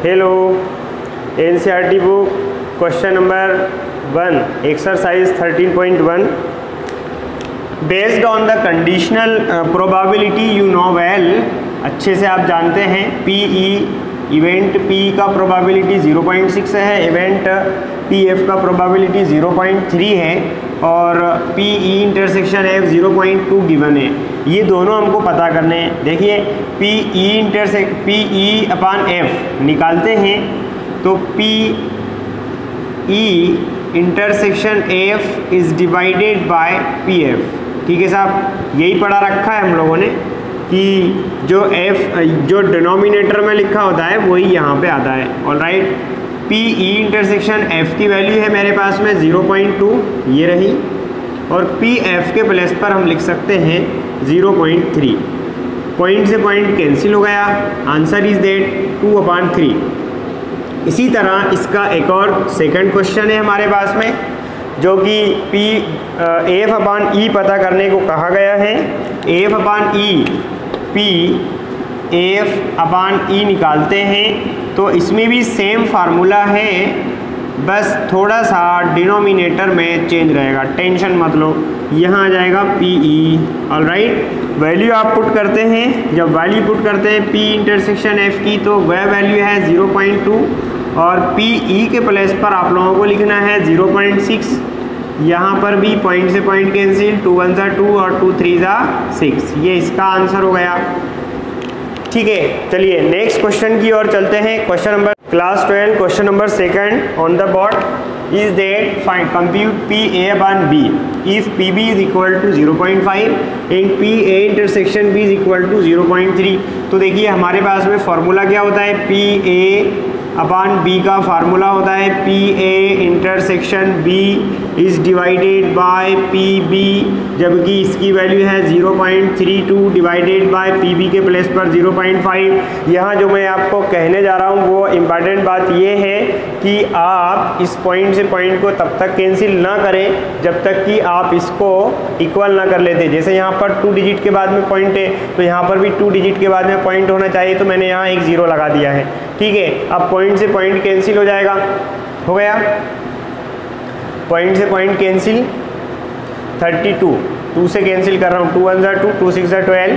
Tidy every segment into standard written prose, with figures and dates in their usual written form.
Hello, NCERT book question number 1 exercise 13.1 based on the conditional probability you know well. अच्छे से आप जानते हैं पीई इवेंट पी का प्रोबेबिलिटी 0.6 है, इवेंट पीएफ का प्रोबेबिलिटी 0.3 है और पीई इंटरसेक्शन एफ 0.2 गिवन है। ये दोनों हमको पता करने हैं। देखिए पीई अपान एफ निकालते हैं तो PE intersection F is divided by PF. ठीक है साहब, यही पढ़ा रखा है हम लोगों ने कि जो डिनोमिनेटर में लिखा होता है वही यहाँ पे आता है। ऑलराइट, पीई इंटरसेक्शन एफ की वैल्यू है मेरे पास में 0.2, ये रही, और पी एफ के प्लेस पर हम लिख सकते हैं 0.3। पॉइंट से पॉइंट कैंसिल हो गया, आंसर इज देट 2/3। इसी तरह इसका एक और सेकंड क्वेश्चन है हमारे पास में, जो कि पी एफ अपान ई पता करने को कहा गया है। एफ अपान ई, पी एफ अपान ई निकालते हैं तो इसमें भी सेम फार्मूला है, बस थोड़ा सा डिनोमिनेटर में चेंज रहेगा। टेंशन मत लो, यहाँ आ जाएगा पीई। ऑलराइट, वैल्यू आप पुट करते हैं। जब वैल्यू पुट करते हैं पी इंटरसेक्शन एफ की तो वह वैल्यू है 0.2 और पीई के प्लेस पर आप लोगों को लिखना है 0.6। यहाँ पर भी पॉइंट से पॉइंट कैंसिल, 2 1 ज़ा 2 और 2 3 ज़ा 6। ये इसका आंसर हो गया। ठीक है, चलिए नेक्स्ट क्वेश्चन की ओर चलते हैं। Question number class 12 question number 2 on the board is that find compute P A upon B if P B is equal to 0.5 and P A intersection B is equal to 0.3। तो देखिए हमारे पास में formula क्या होता है, P A upon B का formula होता है P A intersection B is divided by P B, जबकि इसकी वैल्यू है 0.32 डिवाइडेड बाय पी बी के प्लेस पर 0.5। यहाँ जो मैं आपको कहने जा रहा हूँ वो इम्पॉर्टेंट बात ये है कि आप इस पॉइंट से पॉइंट को तब तक कैंसिल ना करें जब तक कि आप इसको इक्वल ना कर लेते। जैसे यहाँ पर 2 डिजिट के बाद में पॉइंट है तो यहाँ पर भी 2 डिजिट के बाद में पॉइंट होना चाहिए, तो मैंने यहाँ एक 0 लगा दिया है। ठीक है, अब पॉइंट से पॉइंट कैंसिल हो जाएगा, हो गया, पॉइंट से पॉइंट कैंसिल 32, 2 से कैंसिल कर रहा हूँ, 2 1 ज़ा 2, 2 6 ज़ा 12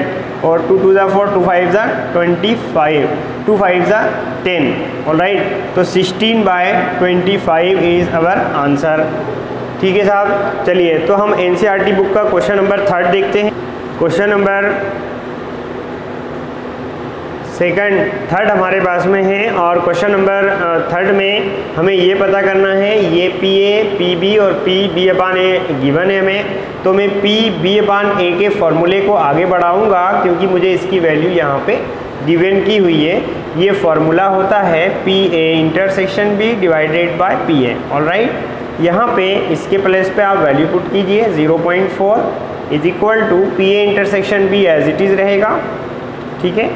और 2 2 ज़ा 4, 2 5 ज़ा 25, 2 5 ज़ा 10। ऑलराइट, तो 16/25 इज अवर आंसर। ठीक है साहब, चलिए तो हम एनसीईआरटी बुक का क्वेश्चन नंबर 3 देखते हैं। क्वेश्चन नंबर 3rd हमारे पास में है और क्वेश्चन नंबर 3rd में हमें ये पता करना है, ये पी ए पी बी और पी बी अपान ए गिवन है हमें। तो मैं पी बी अपान ए के फॉर्मूले को आगे बढ़ाऊंगा क्योंकि मुझे इसकी वैल्यू यहाँ पे गिवन की हुई है। ये फॉर्मूला होता है P A intersection B divided by P A. Alright, यहाँ पे इसके प्लेस पे आप वैल्यू पुट कीजिए, 0.4 is equal to P A intersection B as it is रहेगा। ठीक है,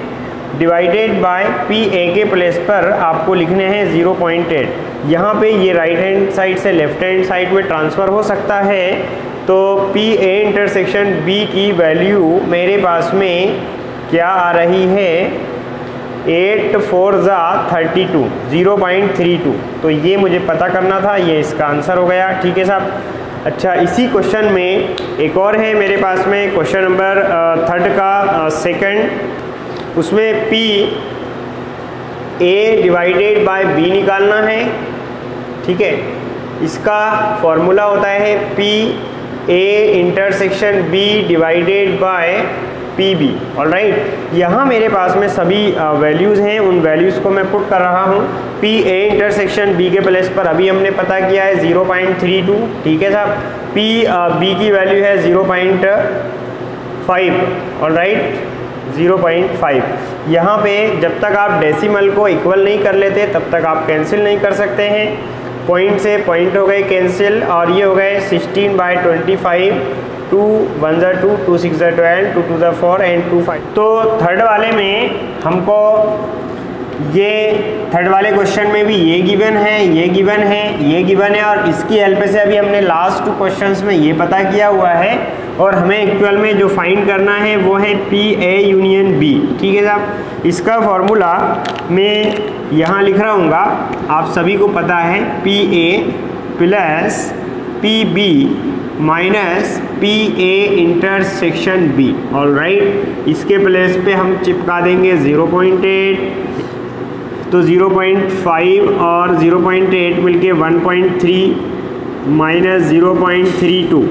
डिवाइडेड बाय पी ए के प्लेस पर आपको लिखने हैं 0.8। यहाँ पे ये राइट हैंड साइड से लेफ्ट हैंड साइड में ट्रांसफ़र हो सकता है, तो पी ए इंटरसेक्शन बी की वैल्यू मेरे पास में क्या आ रही है, 8 4 ज़ा 32, 0.32। तो ये मुझे पता करना था, ये इसका आंसर हो गया। ठीक है साहब, अच्छा इसी क्वेश्चन में एक और है मेरे पास में क्वेश्चन नंबर 3rd का सेकंड, उसमें P A divided by B निकालना है। ठीक है, इसका फॉर्मूला होता है P A intersection B divided by P B. Alright, यहाँ मेरे पास में सभी वैल्यूज़ हैं, उन वैल्यूज़ को मैं पुट कर रहा हूँ। पी ए इंटरसेक्शन बी के प्लेस पर अभी हमने पता किया है 0.32। ठीक है साहब, पी बी की वैल्यू है 0.5। ऑलराइट, 0.5। यहाँ पे जब तक आप डेसिमल को इक्वल नहीं कर लेते तब तक आप कैंसिल नहीं कर सकते हैं। पॉइंट से पॉइंट हो गए कैंसिल और ये हो गए 16/25, 2 1 ज़ा 2, 2 6 ज़ा 12, 2 2 ज़ा 4 एंड 2 5। तो 3rd वाले में हमको ये 3rd वाले क्वेश्चन में भी ये गिवन है, ये गिवन है, ये गिवन है और इसकी हेल्प से अभी हमने लास्ट 2 क्वेश्चंस में ये पता किया हुआ है और हमें एक्चुअल में जो फाइंड करना है वो है पी ए यूनियन बी। ठीक है साहब, इसका फॉर्मूला मैं यहाँ लिख रहा हूँगा, आप सभी को पता है P A plus P B minus P A intersection B. All right, इसके प्लेस पे हम चिपका देंगे 0.8, तो 0.5 और 0.8 मिलके 1.3 माइनस 0.32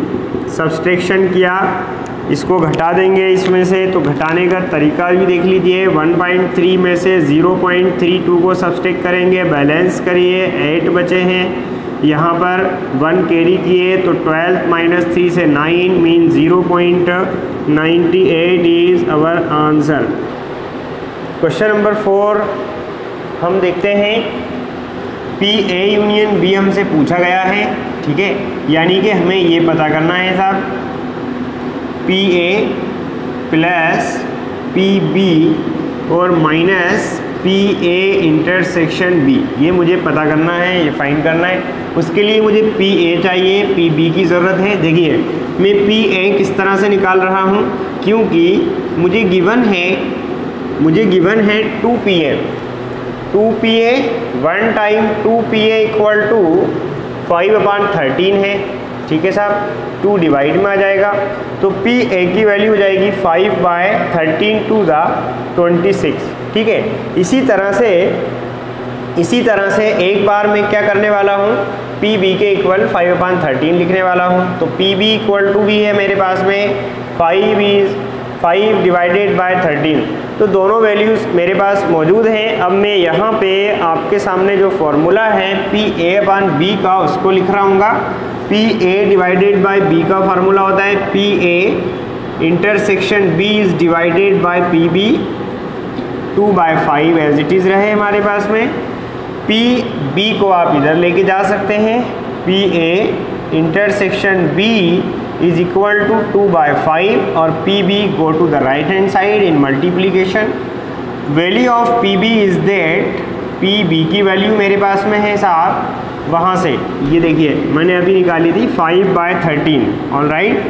सब्सट्रैक्शन किया, इसको घटा देंगे इसमें से, तो घटाने का तरीका भी देख लीजिए। 1.3 में से 0.32 को सब्सट्रैक्ट करेंगे, बैलेंस करिए, 8 बचे हैं, यहाँ पर 1 कैरी किए तो 12 माइनस 3 से 9 mean 0.98 is our answer. Question number 4 हम देखते हैं, पी ए यूनियन बी हमसे पूछा गया है। ठीक है, यानी कि हमें ये पता करना है साहब, P A plus P B और minus P A intersection B, ये मुझे पता करना है, ये फाइंड करना है। उसके लिए मुझे पी ए चाहिए, पी बी की ज़रूरत है। देखिए मैं पी ए किस तरह से निकाल रहा हूँ, क्योंकि मुझे गिवन है 2 P A, 2 P A 1 time 2 P A equal to 5/13 है। ठीक है साहब, 2 डिवाइड में आ जाएगा, तो पी ए की वैल्यू हो जाएगी 5/13 टू द 26। ठीक है, इसी तरह से एक बार मैं क्या करने वाला हूँ, पी बी के इक्वल 5/13 लिखने वाला हूँ। तो पी बी इक्वल टू भी है मेरे पास में 5 डिवाइडेड बाय 13, तो दोनों वैल्यूज़ मेरे पास मौजूद हैं। अब मैं यहाँ पे आपके सामने जो फॉर्मूला है पी ए अपान बी का, उसको लिख रहा हूँगा। P A divided by B का फार्मूला होता है P A intersection B is divided by P B, 2/5 as it is रहे हमारे पास में। पी बी को आप इधर लेके जा सकते हैं, P A intersection B is equal to 2/5 और P B go to the right hand side in multiplication. Value of P B is that, P B की वैल्यू मेरे पास में है साहब, वहाँ से ये देखिए मैंने अभी निकाली थी 5/13। ऑल राइट,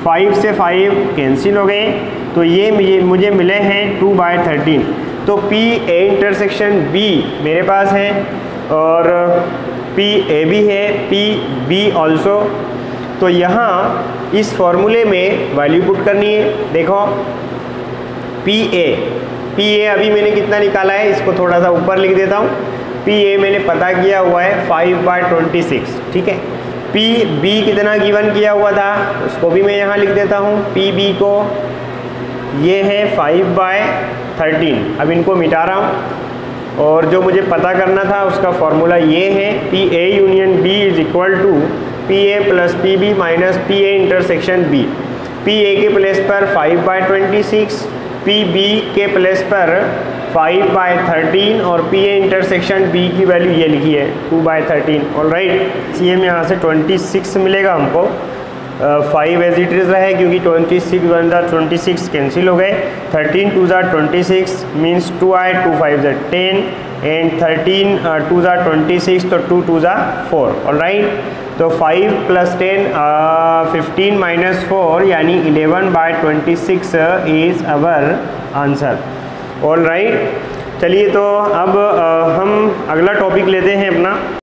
5 से 5 कैंसिल हो गए, तो ये मुझे मिले हैं 2/13। तो पी ए इंटरसेक्शन बी मेरे पास है और पी ए भी है, पी बी ऑल्सो। तो यहाँ इस फॉर्मूले में वैल्यू पुट करनी है। देखो पी ए अभी मैंने कितना निकाला है, इसको थोड़ा सा ऊपर लिख देता हूँ। पी ए मैंने पता किया हुआ है 5/26। ठीक है, पी बी कितना गिवन किया हुआ था, उसको भी मैं यहाँ लिख देता हूँ। पी बी को ये है 5/13, अब इनको मिटा रहा हूँ और जो मुझे पता करना था उसका फॉर्मूला ये है, P A union B is equal to P A plus P B minus P A intersection B. P A के प्लेस पर 5/26, पी बी के प्लेस पर 5/13 और पी ए इंटरसेक्शन बी की वैल्यू ये लिखी है 2/13। ऑल राइट, सी एम यहाँ से 26 मिलेगा हमको, 5 एज इट इज़ रहे क्योंकि 26 1 ज़ा 26 कैंसिल हो गए, 13 2 ज़ा 26 मीन्स 2i 2 5 ज़ा 10 एंड 13 2 ज़ा 26, तो 2 2 ज़ा 4। ऑल राइट, तो 5 + 10 15 - 4 यानी 11/26 is our answer. All right, चलिए तो अब हम अगला टॉपिक लेते हैं अपना।